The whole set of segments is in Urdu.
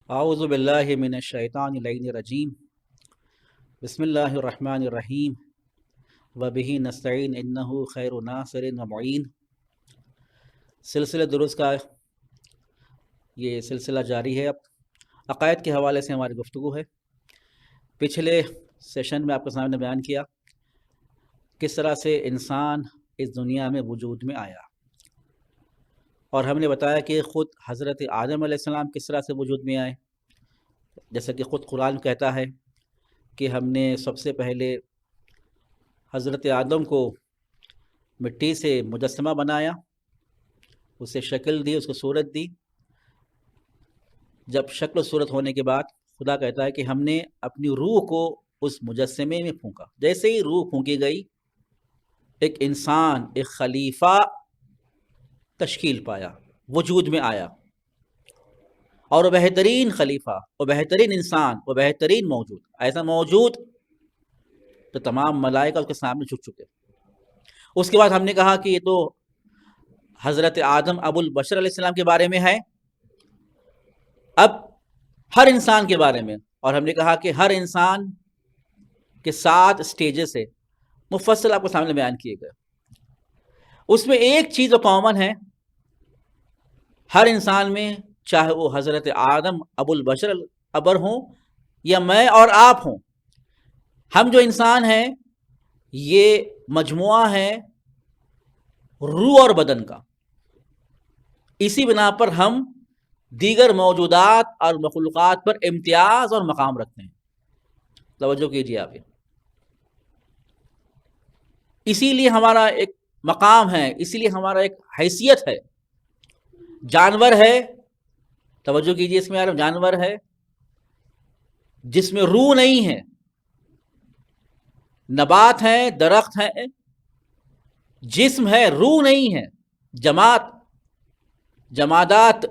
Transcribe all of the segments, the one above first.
اعوذ باللہ من الشیطان الرجیم بسم اللہ الرحمن الرحیم وبہ نستعین انہ خیر ناصر و معین۔ سلسلہ درست کا یہ سلسلہ جاری ہے۔ اب عقائد کے حوالے سے ہماری گفتگو ہے۔ پچھلے سیشن میں آپ کے سامنے بیان کیا کس طرح سے انسان اس دنیا میں وجود میں آیا، اور ہم نے بتایا کہ خود حضرت آدم علیہ السلام کس طرح سے وجود میں آئے، جیسا کہ خود قرآن کہتا ہے کہ ہم نے سب سے پہلے حضرت آدم کو مٹی سے مجسمہ بنایا، اسے شکل دی، اس کو صورت دی۔ جب شکل و صورت ہونے کے بعد خدا کہتا ہے کہ ہم نے اپنی روح کو اس مجسمے میں پھونکا۔ جیسے ہی روح پھونکی گئی، ایک انسان، ایک خلیفہ تشکیل پایا، وجود میں آیا، اور وہ بہترین خلیفہ، وہ بہترین انسان، وہ بہترین موجود، ایسا موجود تو تمام ملائکہ اس کے سامنے جھک چکے۔ اس کے بعد ہم نے کہا کہ یہ تو حضرت آدم ابو البشر علیہ السلام کے بارے میں ہے، اب ہر انسان کے بارے میں، اور ہم نے کہا کہ ہر انسان کے 7 سٹیجز سے مفصل آپ کو سامنے بیان کیے گئے۔ اس میں ایک چیز جو کامن ہے ہر انسان میں، چاہے وہ حضرت آدم ابو البشر ابر ہوں یا میں اور آپ ہوں، ہم جو انسان ہیں یہ مجموعہ ہے روح اور بدن کا۔ اسی بنا پر ہم دیگر موجودات اور مخلوقات پر امتیاز اور مقام رکھتے ہیں۔ توجہ کیجیے آپ، اسی لیے ہمارا ایک مقام ہے، اسی لیے ہمارا ایک حیثیت ہے۔ جانور ہے، توجہ کیجیے، اس میں یار جانور ہے جس میں روح نہیں ہے، نبات ہے، درخت ہے، جسم ہے، روح نہیں ہے، جمادات،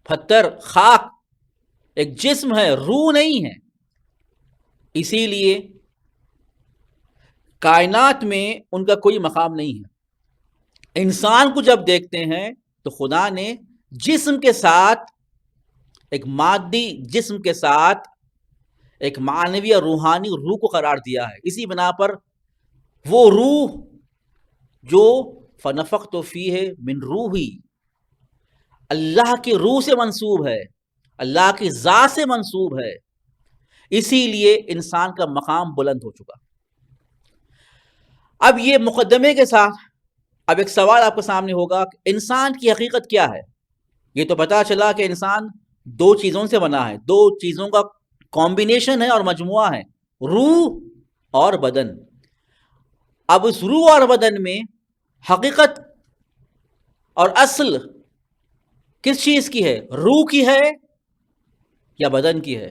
پتھر، خاک، ایک جسم ہے، روح نہیں ہے۔ اسی لیے کائنات میں ان کا کوئی مقام نہیں ہے۔ انسان کو جب دیکھتے ہیں تو خدا نے جسم کے ساتھ، ایک مادی جسم کے ساتھ ایک معنوی اور روحانی روح کو قرار دیا ہے۔ اسی بنا پر وہ روح جو فنفخت فیہ من روحی، اللہ کی روح سے منسوب ہے، اللہ کی ذات سے منسوب ہے، اسی لیے انسان کا مقام بلند ہو چکا۔ اب یہ مقدمے کے ساتھ اب ایک سوال آپ کے سامنے ہوگا کہ انسان کی حقیقت کیا ہے؟ یہ تو پتا چلا کہ انسان 2 چیزوں سے بنا ہے، 2 چیزوں کا کمبینیشن ہے اور مجموعہ ہے، روح اور بدن۔ اب اس روح اور بدن میں حقیقت اور اصل کس چیز کی ہے؟ روح کی ہے یا بدن کی ہے؟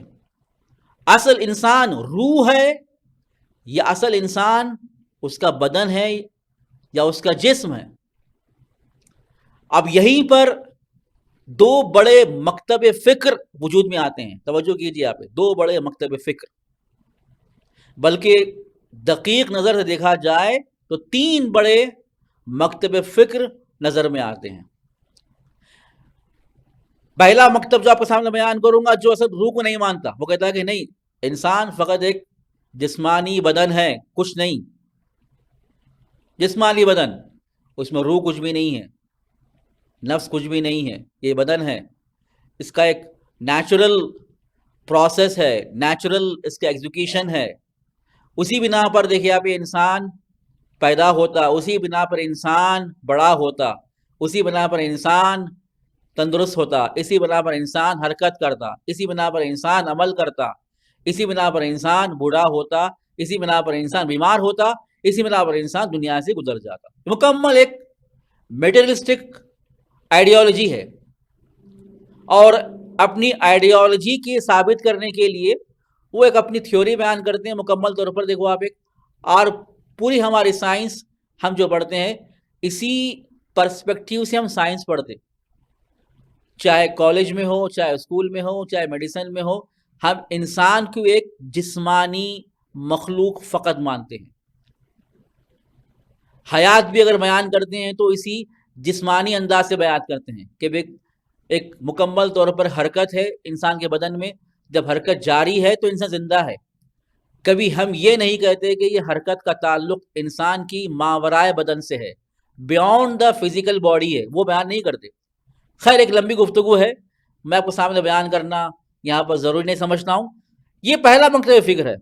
اصل انسان روح ہے یا اصل انسان اس کا بدن ہے یا اس کا جسم ہے؟ اب یہیں پر 2 بڑے مکتب فکر وجود میں آتے ہیں۔ توجہ کیجیے آپ، 2 بڑے مکتب فکر، بلکہ دقیق نظر سے دیکھا جائے تو 3 بڑے مکتب فکر نظر میں آتے ہیں۔ پہلا مکتب جو آپ کے سامنے بیان کروں گا، جو اصل روح کو نہیں مانتا، وہ کہتا ہے کہ نہیں، انسان فقط ایک جسمانی بدن ہے، کچھ نہیں، جسمانی بدن، اس میں روح کچھ بھی نہیں ہے، نفس کچھ بھی نہیں ہے، یہ بدن ہے، اس کا ایک نیچرل پروسیس ہے، نیچرل اس کا ایگزیکیوشن ہے۔ اسی بنا پر دیکھیے آپ، یہ انسان پیدا ہوتا، اسی بنا پر انسان بڑا ہوتا، اسی بنا پر انسان تندرست ہوتا، اسی بنا پر انسان حرکت کرتا، اسی بنا پر انسان عمل کرتا، اسی بنا پر انسان بوڑھا ہوتا، اسی بنا پر انسان بیمار ہوتا، اسی بنا پر انسان دنیا سے گزر جاتا. مکمل ایک میٹیریلسٹک آئیڈیالوجی ہے، اور اپنی آئیڈیالوجی کی ثابت کرنے کے لیے وہ ایک اپنی تھیوری بیان کرتے ہیں مکمل طور پر. دیکھو آپ ایک، اور پوری ہماری سائنس ہم جو پڑھتے ہیں اسی پرسپیکٹیو سے ہم سائنس پڑھتے، چاہے کالج میں ہو، چاہے اسکول میں ہو، چاہے میڈیسن میں ہو. ہم انسان کو ایک جسمانی مخلوق فقط مانتے ہیں. حیات بھی اگر بیان کرتے ہیں تو اسی جسمانی انداز سے بیان کرتے ہیں کہ ایک مکمل طور پر حرکت ہے انسان کے بدن میں، جب حرکت جاری ہے تو انسان زندہ ہے. کبھی ہم یہ نہیں کہتے کہ یہ حرکت کا تعلق انسان کی ماورائے بدن سے ہے، بیونڈ دا فزیکل باڈی ہے، وہ بیان نہیں کرتے. خیر ایک لمبی گفتگو ہے، میں آپ کو سامنے بیان کرنا یہاں پر ضروری نہیں سمجھتا ہوں. یہ پہلا مکتب فکر ہے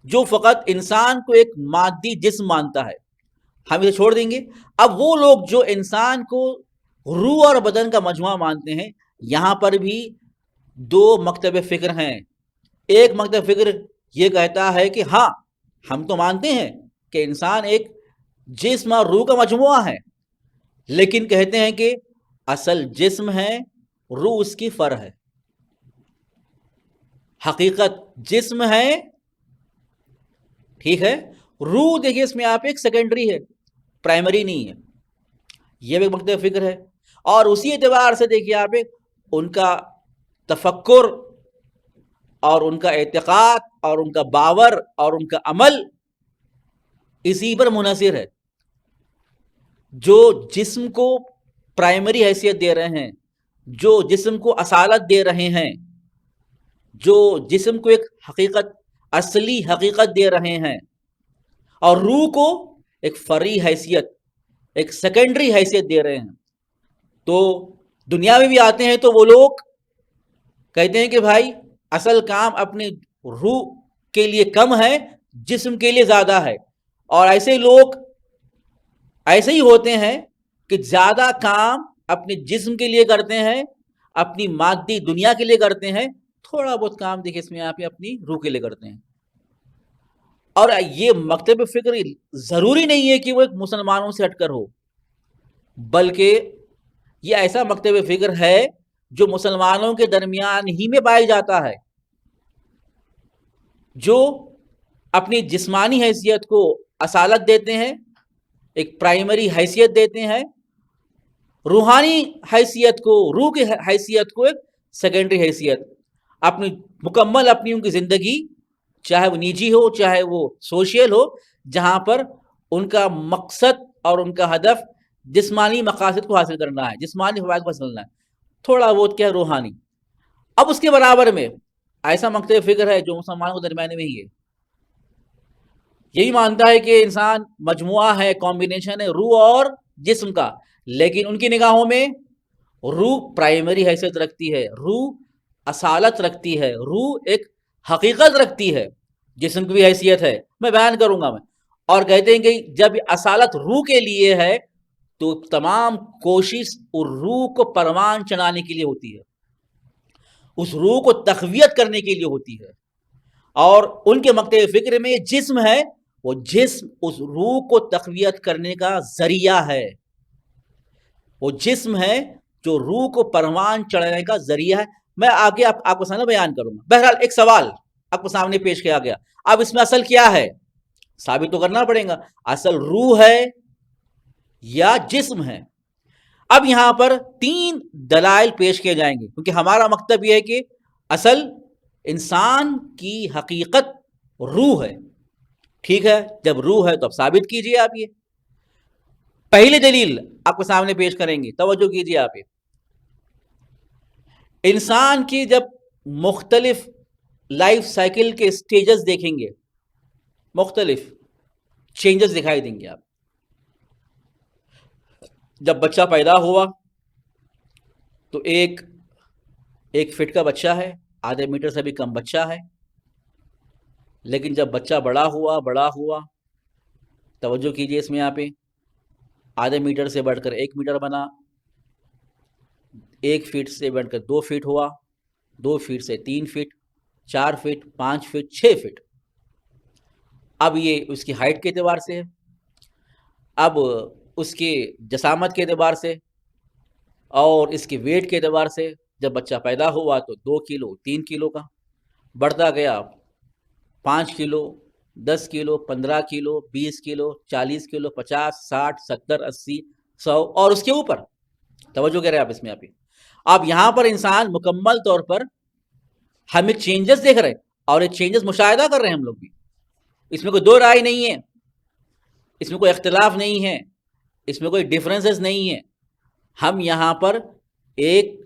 جو فقط انسان کو ایک مادی جسم مانتا ہے، ہم اسے چھوڑ دیں گے. اب وہ لوگ جو انسان کو روح اور بدن کا مجموعہ مانتے ہیں، یہاں پر بھی دو مکتب فکر ہیں. ایک مکتب فکر یہ کہتا ہے کہ ہاں ہم تو مانتے ہیں کہ انسان ایک جسم اور روح کا مجموعہ ہے، لیکن کہتے ہیں کہ اصل جسم ہے، روح اس کی فر ہے. حقیقت جسم ہے، ٹھیک ہے، روح دیکھیے اس میں آپ ایک سیکنڈری ہے، پرائمری نہیں ہے. یہ بھی ایک مکتب فکر ہے. اور اسی اعتبار سے دیکھیے آپ ایک ان کا تفکر اور ان کا اعتقاد اور ان کا باور اور ان کا عمل اسی پر منحصر ہے. جو جسم کو پرائمری حیثیت دے رہے ہیں، جو جسم کو اصالت دے رہے ہیں، جو جسم کو ایک حقیقت، اصلی حقیقت دے رہے ہیں، اور روح کو ایک فری حیثیت، ایک سیکنڈری حیثیت دے رہے ہیں. تو دنیا میں بھی آتے ہیں تو وہ لوگ کہتے ہیں کہ بھائی اصل کام اپنی روح کے لیے کم ہے، جسم کے لیے زیادہ ہے. اور ایسے لوگ ایسے ہی ہوتے ہیں کہ زیادہ کام اپنے جسم کے لیے کرتے ہیں، اپنی مادی دنیا کے لیے کرتے ہیں، تھوڑا بہت کام دیکھیں اس میں آپ اپنی روح کے لیے کرتے ہیں. اور یہ مکتب فکر ضروری نہیں ہے کہ وہ ایک مسلمانوں سے ہٹ کر ہو، بلکہ یہ ایسا مکتب فکر ہے جو مسلمانوں کے درمیان ہی میں پایا جاتا ہے، جو اپنی جسمانی حیثیت کو اصالت دیتے ہیں، ایک پرائمری حیثیت دیتے ہیں، روحانی حیثیت کو، روح کی حیثیت کو ایک سیکنڈری حیثیت. اپنی مکمل اپنی ان کی زندگی، چاہے وہ نجی ہو چاہے وہ سوشل ہو، جہاں پر ان کا مقصد اور ان کا ہدف جسمانی مقاصد کو حاصل کرنا ہے، جسمانی فوائد کو حاصل کرنا ہے، تھوڑا بہت کیا روحانی. اب اس کے برابر میں ایسا مکتب فکر ہے جو مسلمانوں کے درمیان میں ہی ہے، یہی مانتا ہے کہ انسان مجموعہ ہے، کمبینیشن ہے روح اور جسم کا، لیکن ان کی نگاہوں میں روح پرائمری حیثیت رکھتی ہے، روح اصالت رکھتی ہے، روح ایک حقیقت رکھتی ہے، جسم کی بھی حیثیت ہے، میں بیان کروں گا میں. اور کہتے ہیں کہ جب اصالت روح کے لیے ہے تو تمام کوشش اور روح کو پروان چڑھانے کے لیے ہوتی ہے، اس روح کو تقویت کرنے کے لیے ہوتی ہے. اور ان کے مکتب فکر میں یہ جسم ہے، وہ جسم اس روح کو تقویت کرنے کا ذریعہ ہے، وہ جسم ہے جو روح کو پروان چڑھانے کا ذریعہ ہے. میں آگے آپ کو سامنے بیان کروں گا. بہرحال ایک سوال آپ کو سامنے پیش کیا گیا، اب اس میں اصل کیا ہے ثابت تو کرنا پڑے گا، اصل روح ہے یا جسم ہے. اب یہاں پر 3 دلائل پیش کیے جائیں گے، کیونکہ ہمارا مکتب یہ ہے کہ اصل انسان کی حقیقت روح ہے. ٹھیک ہے، جب روح ہے تو اب ثابت کیجئے آپ. یہ پہلی دلیل آپ کو سامنے پیش کریں گے، توجہ کیجئے آپ. یہ انسان کی جب مختلف لائف سائیکل کے سٹیجز دیکھیں گے، مختلف چینجز دکھائی دیں گے آپ. جب بچہ پیدا ہوا تو ایک فٹ کا بچہ ہے، آدھے میٹر سے بھی کم بچہ ہے. لیکن جب بچہ بڑا ہوا توجہ کیجئے اس میں یہاں پہ، آدھے میٹر سے بڑھ کر 1 میٹر بنا، 1 فٹ سے بڑھ کر 2 فٹ ہوا، 2 فٹ سے 3 فٹ، 4 فٹ، 5 فٹ، 6 فٹ۔ اب یہ اس کی ہائٹ کے اعتبار سے ہے، اب اس کے جسامت کے اعتبار سے اور اس کے ویٹ کے اعتبار سے، جب بچہ پیدا ہوا تو 2 کلو 3 کلو کا، بڑھتا گیا 5 کلو، 10 کلو، 15 کلو، 20 کلو، 40 کلو، 50، 60، 70، 80، 100 اور اس کے اوپر۔ توجہ کریں آپ اس میں آپ یہاں پر انسان مکمل طور پر ہم ایک چینجز دیکھ رہے ہیں اور ایک چینجز مشاہدہ کر رہے ہیں ہم لوگ بھی، اس میں کوئی دو رائے نہیں ہے، اس میں کوئی اختلاف نہیں ہے، اس میں کوئی ڈیفرنسز نہیں ہے۔ ہم یہاں پر ایک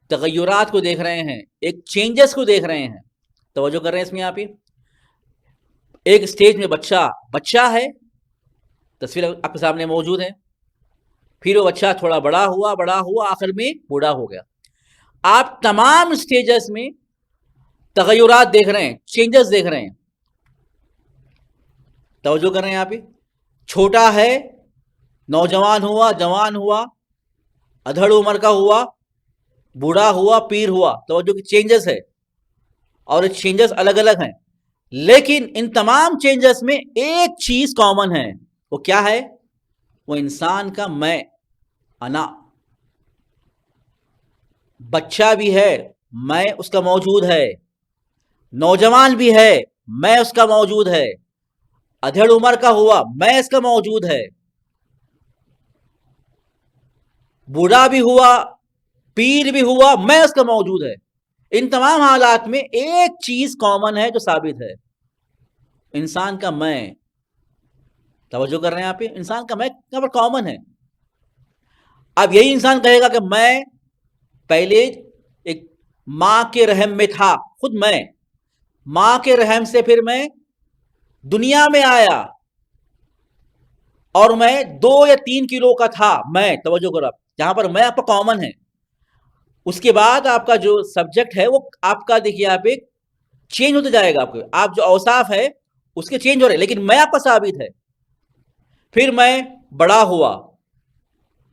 تغیرات کو دیکھ رہے ہیں، ایک چینجز کو دیکھ رہے ہیں۔ توجہ کر رہے ہیں اس میں آپ ایک سٹیج میں بچہ ہے، تصویر آپ کے سامنے موجود ہے، پھر وہ بچہ تھوڑا بڑا ہوا آخر میں بوڑھا ہو گیا۔ آپ تمام سٹیجز میں تغیرات دیکھ رہے ہیں، چینجز دیکھ رہے ہیں۔ توجہ کر رہے ہیں آپ چھوٹا ہے، نوجوان ہوا، جوان ہوا، ادھڑ عمر کا ہوا، بوڑھا ہوا، پیر ہوا۔ توجہ کی چینجز ہے اور یہ چینجز الگ الگ ہیں، لیکن ان تمام چینجز میں ایک چیز کامن ہے۔ وہ کیا ہے؟ وہ انسان کا میں، انا۔ بچہ بھی ہے، میں اس کا موجود ہے، نوجوان بھی ہے، میں اس کا موجود ہے، ادھڑ عمر کا ہوا، میں اس کا موجود ہے، بوڑھا بھی ہوا، پیر بھی ہوا، میں اس کا موجود ہے۔ ان تمام حالات میں ایک چیز کامن ہے جو ثابت ہے، انسان کا میں۔ توجہ کر رہے ہیں آپ انسان کا میں یہاں پر کامن ہے۔ اب یہی انسان کہے گا کہ میں پہلے ایک ماں کے رحم میں تھا، خود میں، ماں کے رحم سے پھر میں دنیا میں آیا اور میں 2 یا 3 کلو کا تھا میں۔ توجہ کرو، جہاں پر میں آپ کا کامن ہے، اس کے بعد آپ کا جو سبجیکٹ ہے وہ آپ کا دیکھیے آپ ایک چینج ہوتے جائے گا، آپ جو اوصاف ہے اس کے چینج ہو رہے، لیکن میں آپ کا ثابت ہے۔ پھر میں بڑا ہوا،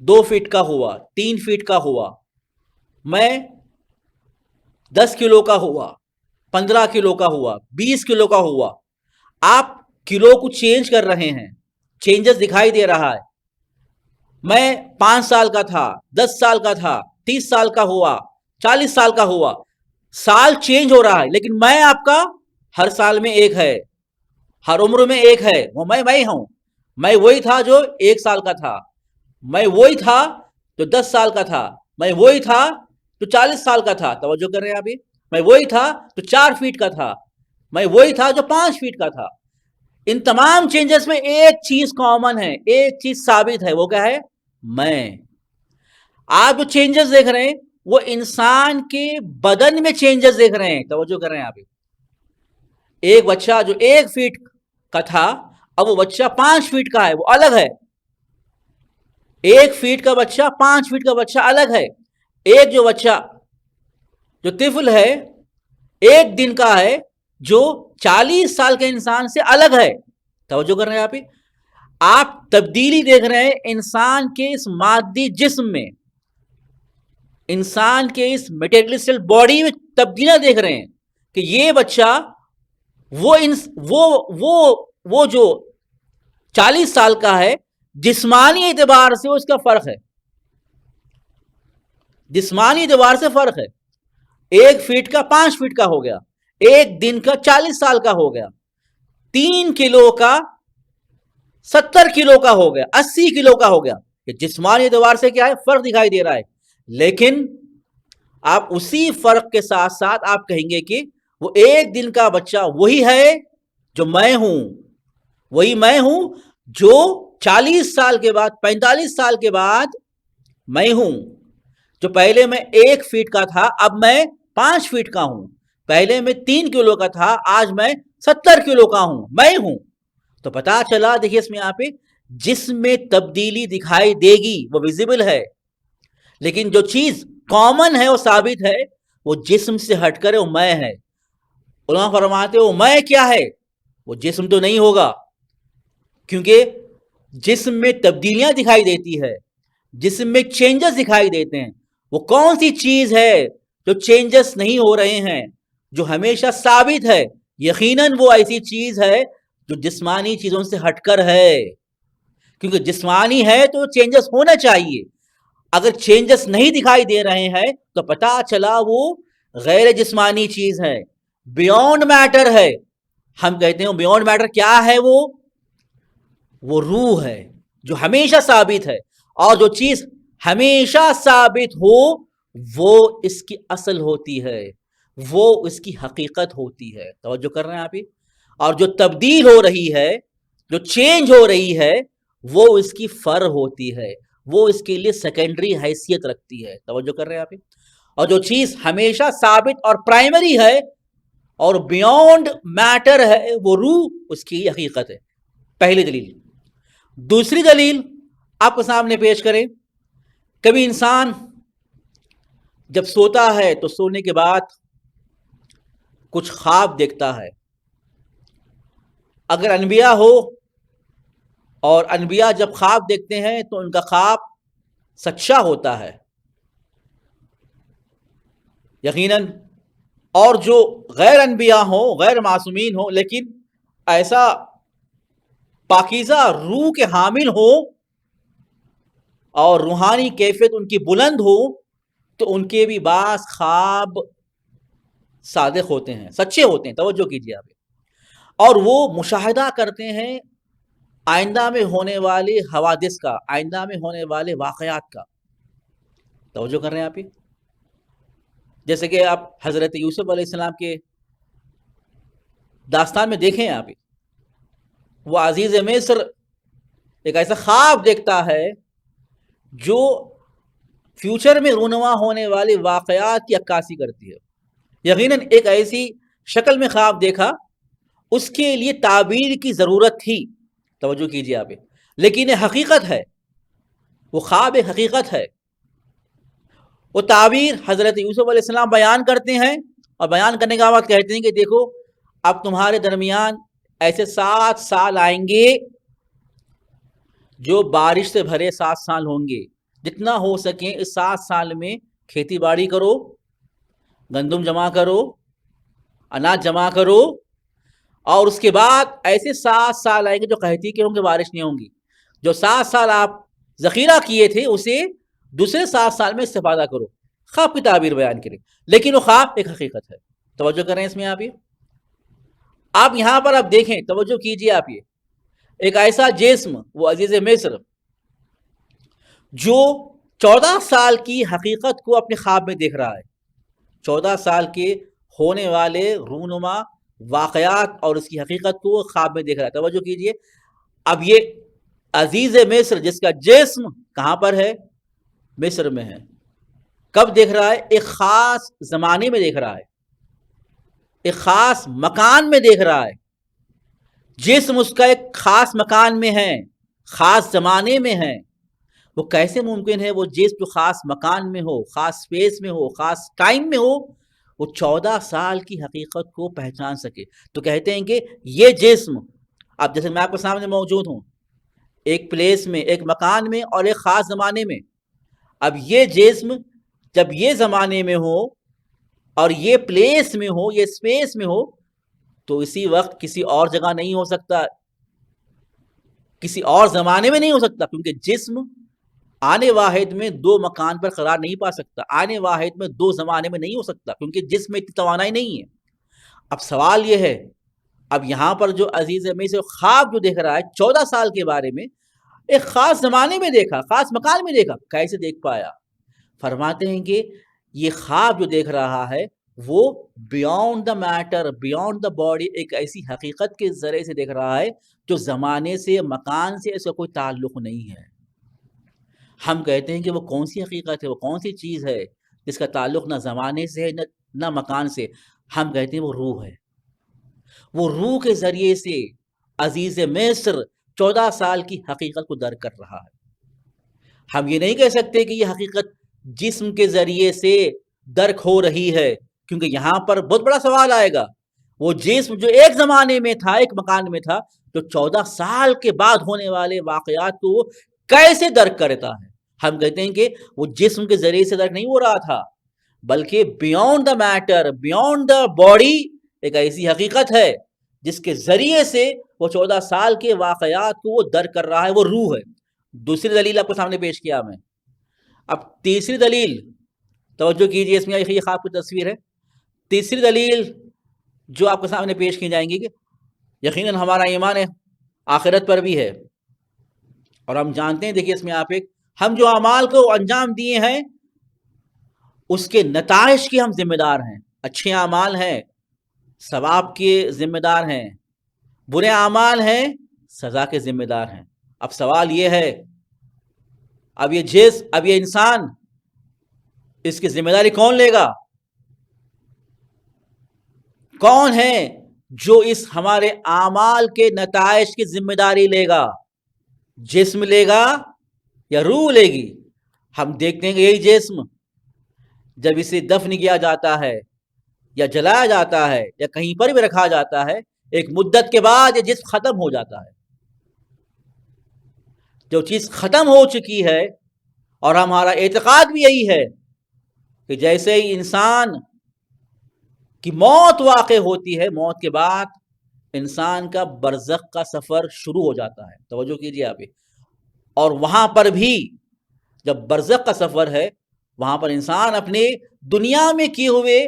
2 فٹ کا ہوا، 3 فٹ کا ہوا، میں 10 کلو کا ہوا، 15 کلو کا ہوا، 20 کلو کا ہوا۔ آپ کلو کو چینج کر رہے ہیں، چینجز دکھائی دے رہا ہے۔ میں 5 سال کا تھا، 10 سال کا تھا، 30 سال کا ہوا، 40 سال کا ہوا، سال چینج ہو رہا ہے، لیکن میں آپ کا ہر سال میں ایک ہے، ہر عمر میں ایک ہے۔ وہ میں ہوں، میں وہی تھا جو 1 سال کا تھا، میں وہی تھا جو 10 سال کا تھا، میں وہی تھا جو 40 سال کا تھا۔ توجہ کر رہے ہیں ابھی، میں وہی تھا جو 4 فٹ کا تھا، میں وہی تھا جو 5 فٹ کا تھا۔ ان تمام چینجز میں ایک چیز کامن ہے، ایک چیز ثابت ہے، وہ کیا ہے؟ میں۔ آپ جو چینجز دیکھ رہے ہیں وہ انسان کے بدن میں چینجز دیکھ رہے ہیں۔ توجہ کر رہے ہیں آپ ایک بچہ جو 1 فٹ کا تھا اب وہ بچہ 5 فٹ کا ہے، وہ الگ ہے۔ 1 فٹ کا بچہ، 5 فٹ کا بچہ الگ ہے۔ ایک جو بچہ جو طفل ہے 1 دن کا ہے جو 40 سال کے انسان سے الگ ہے۔ توجہ کر رہے ہیں آپ تبدیلی دیکھ رہے ہیں انسان کے اس مادی جسم میں، انسان کے اس میٹیریلسٹل باڈی میں تبدیلیاں دیکھ رہے ہیں کہ یہ بچہ وہ جو 40 سال کا ہے، جسمانی اعتبار سے اس کا فرق ہے، جسمانی اعتبار سے فرق ہے۔ 1 فٹ کا 5 فٹ کا ہو گیا، 1 دن کا 40 سال کا ہو گیا، 3 کلو کا 70 کلو کا ہو گیا، 80 کلو کا ہو گیا۔ یہ جسمانی اعتبار سے کیا ہے؟ فرق دکھائی دے رہا ہے، لیکن آپ اسی فرق کے ساتھ ساتھ آپ کہیں گے کہ وہ 1 دن کا بچہ وہی ہے جو میں ہوں، وہی میں ہوں جو 40 سال کے بعد، 45 سال کے بعد میں ہوں، جو پہلے میں 1 فٹ کا تھا اب میں 5 فٹ کا ہوں، پہلے میں 3 کلو کا تھا آج میں 70 کلو کا ہوں، میں ہوں۔ تو پتا چلا، دیکھیے اس میں یہاں پہ جسم میں تبدیلی دکھائی دے گی، وہ ویزیبل ہے، لیکن جو چیز کامن ہے وہ ثابت ہے، وہ جسم سے ہٹ کر وہ میں ہے۔ علماء فرماتے وہ میں کیا ہے؟ وہ جسم تو نہیں ہوگا، کیونکہ جسم میں تبدیلیاں دکھائی دیتی ہے، جسم میں چینجز دکھائی دیتے ہیں، وہ کون سی چیز ہے جو چینجز نہیں ہو رہے ہیں، جو ہمیشہ ثابت ہے؟ یقیناً وہ ایسی چیز ہے جو جسمانی چیزوں سے ہٹ کر ہے، کیونکہ جسمانی ہے تو چینجز ہونا چاہیے۔ اگر چینجز نہیں دکھائی دے رہے ہیں تو پتا چلا وہ غیر جسمانی چیز ہے، بیونڈ میٹر ہے۔ ہم کہتے ہیں بیونڈ میٹر کیا ہے؟ وہ روح ہے جو ہمیشہ ثابت ہے، اور جو چیز ہمیشہ ثابت ہو وہ اس کی اصل ہوتی ہے، وہ اس کی حقیقت ہوتی ہے۔ توجہ کر رہے ہیں آپ ہی؟ اور جو تبدیل ہو رہی ہے، جو چینج ہو رہی ہے، وہ اس کی فر ہوتی ہے، وہ اس کے لیے سیکنڈری حیثیت رکھتی ہے۔ توجہ کر رہے ہیں آپ ہی؟ اور جو چیز ہمیشہ ثابت اور پرائمری ہے اور بیونڈ میٹر ہے، وہ روح اس کی حقیقت ہے۔ پہلی دلیل۔ دوسری دلیل آپ کے سامنے پیش کریں۔ کبھی انسان جب سوتا ہے تو سونے کے بعد کچھ خواب دیکھتا ہے۔ اگر انبیاء ہو اور انبیاء جب خواب دیکھتے ہیں تو ان کا خواب سچا ہوتا ہے یقیناً، اور جو غیر انبیاء ہوں، غیر معصومین ہوں، لیکن ایسا پاکیزہ روح کے حامل ہو اور روحانی کیفیت ان کی بلند ہو تو ان کے بھی بعض خواب صادق ہوتے ہیں، سچے ہوتے ہیں۔ توجہ کیجیے آپ، اور وہ مشاہدہ کرتے ہیں آئندہ میں ہونے والے حوادث کا، آئندہ میں ہونے والے واقعات کا۔ توجہ کر رہے ہیں آپ؟ جیسے کہ آپ حضرت یوسف علیہ السلام کے داستان میں دیکھیں آپ، وہ عزیز مصر ایک ایسا خواب دیکھتا ہے جو فیوچر میں رونما ہونے والے واقعات کی عکاسی کرتی ہے۔ یقیناً ایک ایسی شکل میں خواب دیکھا، اس کے لیے تعبیر کی ضرورت تھی۔ توجہ کیجیے آپ، لیکن یہ حقیقت ہے، وہ خواب ایک حقیقت ہے۔ وہ تعبیر حضرت یوسف علیہ السلام بیان کرتے ہیں، اور بیان کرنے کے بعد کہتے ہیں کہ دیکھو اب تمہارے درمیان ایسے 7 سال آئیں گے جو بارش سے بھرے 7 سال ہوں گے۔ جتنا ہو سکے اس 7 سال میں کھیتی باڑی کرو، گندم جمع کرو، اناج جمع کرو، اور اس کے بعد ایسے 7 سال آئیں گے جو قحطی کے ہوں گے، بارش نہیں ہوں گی۔ جو 7 سال آپ ذخیرہ کیے تھے اسے دوسرے 7 سال میں استفادہ کرو۔ خواب کی تعبیر بیان کریں، لیکن وہ خواب ایک حقیقت ہے۔ توجہ کریں اس میں آپ یہاں پر آپ دیکھیں، توجہ کیجیے آپ، یہ ایک ایسا جسم، وہ عزیز مصر جو 14 سال کی حقیقت کو اپنے خواب میں دیکھ رہا ہے، 14 سال کے ہونے والے رونما واقعات اور اس کی حقیقت کو خواب میں دیکھ رہا ہے۔ توجہ کیجیے، اب یہ عزیز مصر جس کا جسم کہاں پر ہے؟ مصر میں ہے۔ کب دیکھ رہا ہے؟ ایک خاص زمانے میں دیکھ رہا ہے، ایک خاص مکان میں دیکھ رہا ہے۔ جسم اس کا ایک خاص مکان میں ہے، خاص زمانے میں ہے۔ وہ کیسے ممکن ہے وہ جسم جو خاص مکان میں ہو، خاص سپیس میں ہو، خاص ٹائم میں ہو، وہ 14 سال کی حقیقت کو پہچان سکے؟ تو کہتے ہیں کہ یہ جسم، اب جیسے میں آپ کے سامنے موجود ہوں ایک پلیس میں، ایک مکان میں اور ایک خاص زمانے میں، اب یہ جسم جب یہ زمانے میں ہو اور یہ پلیس میں ہو، یہ سپیس میں ہو، تو اسی وقت کسی اور جگہ نہیں ہو سکتا، کسی اور زمانے میں نہیں ہو سکتا، کیونکہ جسم آنے واحد میں 2 مکان پر قرار نہیں پا سکتا، آنے واحد میں 2 زمانے میں نہیں ہو سکتا، کیونکہ جسم میں اتنی توانائی نہیں ہے۔ اب سوال یہ ہے، اب یہاں پر جو عزیز میں سے خواب جو دیکھ رہا ہے 14 سال کے بارے میں، ایک خاص زمانے میں دیکھا، خاص مکان میں دیکھا، کیسے دیکھ پایا؟ فرماتے ہیں کہ یہ خواب جو دیکھ رہا ہے وہ beyond the matter, beyond the body, ایک ایسی حقیقت کے ذریعے سے دیکھ رہا ہے جو زمانے سے، مکان سے اس کا کوئی تعلق نہیں ہے۔ ہم کہتے ہیں کہ وہ کون سی حقیقت ہے، وہ کون سی چیز ہے جس کا تعلق نہ زمانے سے ہے نہ مکان سے؟ ہم کہتے ہیں وہ روح ہے۔ وہ روح کے ذریعے سے عزیز مصر 14 سال کی حقیقت کو درک کر رہا ہے۔ ہم یہ نہیں کہہ سکتے کہ یہ حقیقت جسم کے ذریعے سے درک ہو رہی ہے، کیونکہ یہاں پر بہت بڑا سوال آئے گا۔ وہ جسم جو ایک زمانے میں تھا، ایک مکان میں تھا، جو 14 سال کے بعد ہونے والے واقعات کو وہ کیسے درک کرتا ہے. ہم کہتے ہیں کہ وہ جسم کے ذریعے سے درک نہیں ہو رہا تھا، بلکہ beyond the matter, beyond the body ایک ایسی حقیقت ہے جس کے ذریعے سے وہ 14 سال کے واقعات کو وہ درک کر رہا ہے، وہ روح ہے. دوسری دلیل آپ کے سامنے پیش کیا میں. اب تیسری دلیل توجہ کیجیے، اس میں یہ خواب کی تصویر ہے. تیسری دلیل جو آپ کے سامنے پیش کی جائیں گی کہ یقیناً ہمارا ایمان ہے آخرت پر بھی ہے، اور ہم جانتے ہیں، دیکھیے اس میں آپ ایک ہم جو اعمال کو انجام دیے ہیں اس کے نتائج کے ہم ذمہ دار ہیں. اچھے اعمال ہیں ثواب کے ذمہ دار ہیں، برے اعمال ہیں سزا کے ذمہ دار ہیں. اب سوال یہ ہے، اب یہ انسان، اس کی ذمہ داری کون لے گا؟ کون ہے جو اس ہمارے اعمال کے نتائج کی ذمہ داری لے گا؟ جسم لے گا یا روح لے گی؟ ہم دیکھتے ہیں کہ یہی جسم جب اسے دفن کیا جاتا ہے یا جلایا جاتا ہے یا کہیں پر بھی رکھا جاتا ہے، ایک مدت کے بعد یہ جسم ختم ہو جاتا ہے. جو چیز ختم ہو چکی ہے، اور ہمارا اعتقاد بھی یہی ہے کہ جیسے ہی انسان کی موت واقع ہوتی ہے، موت کے بعد انسان کا برزخ کا سفر شروع ہو جاتا ہے. توجہ کیجیے آپ. اور وہاں پر بھی جب برزخ کا سفر ہے، وہاں پر انسان اپنے دنیا میں کیے ہوئے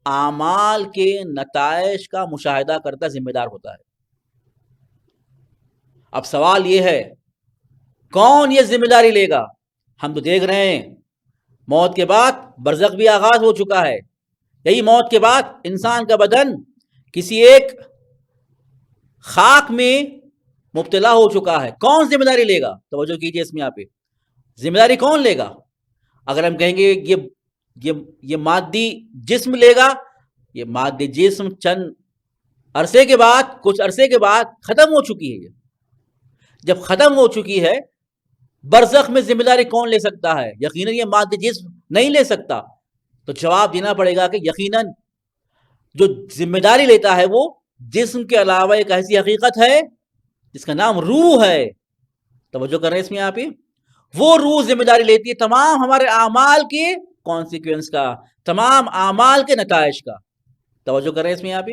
اعمال کے نتائج کا مشاہدہ کرتا ذمہ دار ہوتا ہے. اب سوال یہ ہے، کون یہ ذمہ داری لے گا؟ ہم تو دیکھ رہے ہیں موت کے بعد برزخ بھی آغاز ہو چکا ہے. یہی موت کے بعد انسان کا بدن کسی ایک خاک میں مبتلا ہو چکا ہے. کون ذمہ داری لے گا؟ توجہ کیجیے اس میں آپ. ذمہ داری کون لے گا؟ اگر ہم کہیں گے یہ مادی جسم لے گا، یہ مادی جسم چند عرصے کے بعد، کچھ عرصے کے بعد ختم ہو چکی ہے. جب ختم ہو چکی ہے، برزخ میں ذمہ داری کون لے سکتا ہے؟ یقیناً یہ مادی جسم نہیں لے سکتا. تو جواب دینا پڑے گا کہ یقیناً جو ذمہ داری لیتا ہے وہ جسم کے علاوہ ایک ایسی حقیقت ہے جس کا نام روح ہے. توجہ کر رہے ہیں اس میں آپ. وہ روح ذمہ داری لیتی ہے تمام ہمارے اعمال کے کانسیکوینس کا، تمام اعمال کے نتائج کا. توجہ کر رہے ہیں اس میں آپ.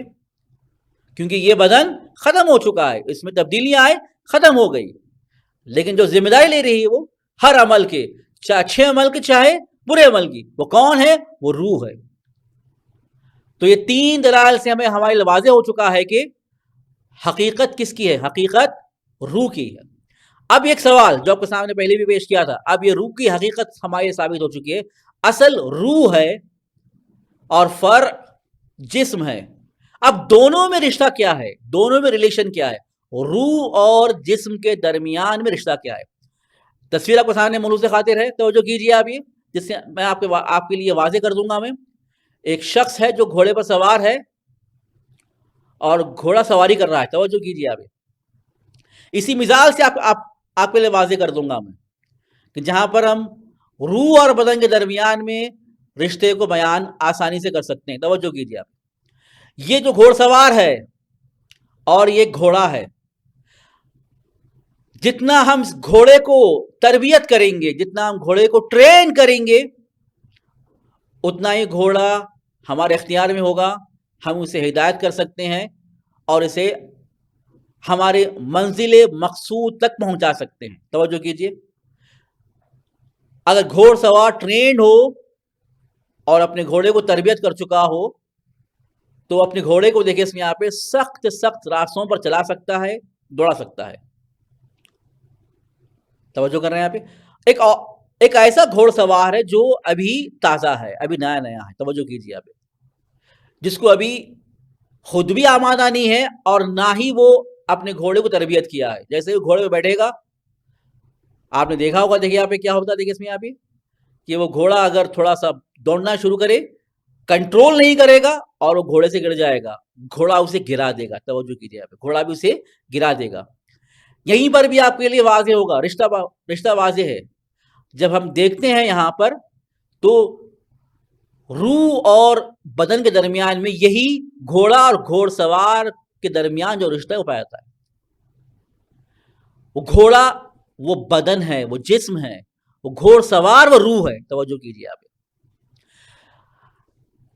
کیونکہ یہ بدن ختم ہو چکا ہے، اس میں تبدیلیاں آئے، ختم ہو گئی. لیکن جو ذمہ داری لے رہی ہے وہ ہر عمل کے، چاہے اچھے عمل کے چاہے برے عمل کی، وہ کون ہے؟ وہ روح ہے. تو یہ 3 دلائل سے ہمیں ہمارے لیے واضح ہو چکا ہے کہ حقیقت کس کی ہے؟ حقیقت روح کی ہے. اب ایک سوال جو آپ کے سامنے پہلے بھی پیش کیا تھا، اب یہ روح کی حقیقت ہمارے ثابت ہو چکی ہے. اصل روح ہے اور فرع جسم ہے. اب دونوں میں رشتہ کیا ہے؟ دونوں میں ریلیشن کیا ہے؟ روح اور جسم کے درمیان میں رشتہ کیا ہے؟ تصویر آپ کے سامنے ملوث خاطر ہے، توجہ کیجیے آپ. یہ جس سے میں آپ کے لیے واضح کر دوں گا. میں ایک شخص ہے جو گھوڑے پر سوار ہے اور گھوڑا سواری کر رہا ہے. توجہ کیجیے آپ. اسی مثال سے آپ کے لیے واضح کر دوں گا میں کہ جہاں پر ہم روح اور بدن کے درمیان میں رشتے کو بیان آسانی سے کر سکتے ہیں. توجہ کیجیے آپ. یہ جو گھوڑ سوار ہے اور یہ گھوڑا ہے، جتنا ہم گھوڑے کو تربیت کریں گے، جتنا ہم گھوڑے کو ٹرین کریں گے، اتنا ہی گھوڑا ہمارے اختیار میں ہوگا. ہم اسے ہدایت کر سکتے ہیں اور اسے ہمارے منزل مقصود تک پہنچا سکتے ہیں. توجہ کیجیے. اگر گھوڑ سوار ٹرینڈ ہو اور اپنے گھوڑے کو تربیت کر چکا ہو تو اپنے گھوڑے کو دیکھیں اس میں یہاں پہ سخت راستوں پر چلا سکتا ہے، دوڑا سکتا ہے. توجہ کر رہے ہیں یہاں پہ. ایک ایسا گھوڑ سوار ہے جو ابھی تازہ ہے، ابھی نیا ہے. توجہ کیجیے آپ. جس کو ابھی خود بھی آمادہ نہیں ہے اور نہ ہی وہ اپنے گھوڑے کو تربیت کیا ہے. جیسے وہ گھوڑے پہ بیٹھے گا، آپ نے دیکھا ہوگا، دیکھیے یہاں پہ کیا ہوتا ہے. دیکھیے اس میں یہاں پہ کہ وہ گھوڑا اگر تھوڑا سا دوڑنا شروع کرے، کنٹرول نہیں کرے گا اور وہ گھوڑے سے گر جائے گا، گھوڑا اسے گرا دے گا. توجہ کیجیے یہاں پہ. گھوڑا بھی اسے گرا دے گا. یہیں پر بھی آپ کے لیے واضح ہوگا، رشتہ واضح ہے. جب ہم دیکھتے ہیں یہاں پر تو روح اور بدن کے درمیان میں یہی گھوڑا اور گھوڑ سوار کے درمیان جو رشتہ ہے وہ پایا جاتا ہے. وہ گھوڑا وہ بدن ہے، وہ جسم ہے، وہ گھوڑ سوار وہ روح ہے. توجہ کیجیے آپ.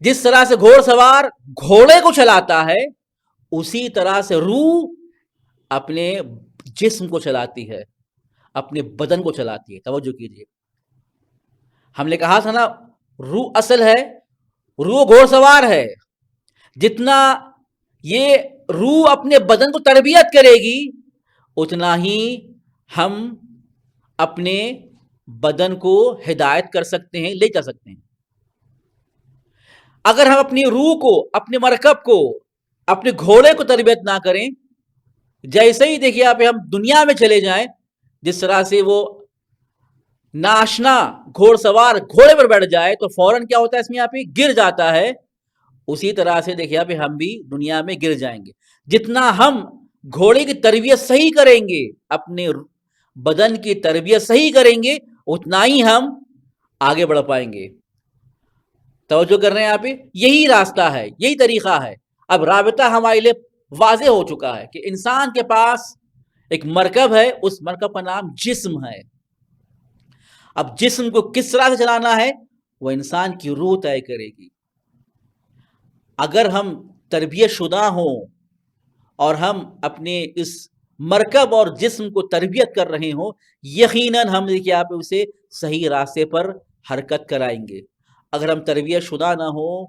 جس طرح سے گھوڑ سوار گھوڑے کو چلاتا ہے اسی طرح سے روح اپنے جسم کو چلاتی ہے، اپنے بدن کو چلاتی ہے. توجہ کیجیے. ہم نے کہا تھا نا روح اصل ہے، روح گھوڑ سوار ہے. جتنا یہ روح اپنے بدن کو تربیت کرے گی اتنا ہی ہم اپنے بدن کو ہدایت کر سکتے ہیں، لے جا سکتے ہیں. اگر ہم اپنی روح کو، اپنے مرکب کو، اپنے گھوڑے کو تربیت نہ کریں، جیسے ہی دیکھیے آپ ہم دنیا میں چلے جائیں، جس طرح سے وہ ناشنا گھوڑ سوار گھوڑے پر بیٹھ جائے تو فوراً کیا ہوتا ہے اس میں یہاں پہ گر جاتا ہے. اسی طرح سے دیکھیے آپ ہم بھی دنیا میں گر جائیں گے. جتنا ہم گھوڑے کی تربیت صحیح کریں گے، اپنے بدن کی تربیت صحیح کریں گے، اتنا ہی ہم آگے بڑھ پائیں گے. توجہ کر رہے ہیں آپ؟ یہی راستہ ہے، یہی طریقہ ہے. اب رابطہ ہمارے لیے واضح ہو چکا ہے کہ انسان کے پاس ایک مرکب ہے، اس مرکب کا نام جسم ہے. اب جسم کو کس طرح سے چلانا ہے وہ انسان کی روح طے کرے گی. اگر ہم تربیت شدہ ہوں اور ہم اپنے اس مرکب اور جسم کو تربیت کر رہے ہوں، یقیناً ہم دیکھیے آپ اسے صحیح راستے پر حرکت کرائیں گے. اگر ہم تربیت شدہ نہ ہوں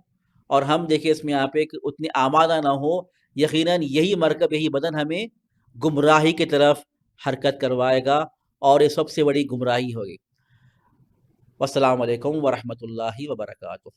اور ہم دیکھیں اس میں آپ ایک اتنے آمادہ نہ ہو، یقیناً یہی مرکب، یہی بدن ہمیں گمراہی کی طرف حرکت کروائے گا اور یہ سب سے بڑی گمراہی ہوگی. والسلام علیکم ورحمۃ اللہ وبرکاتہ.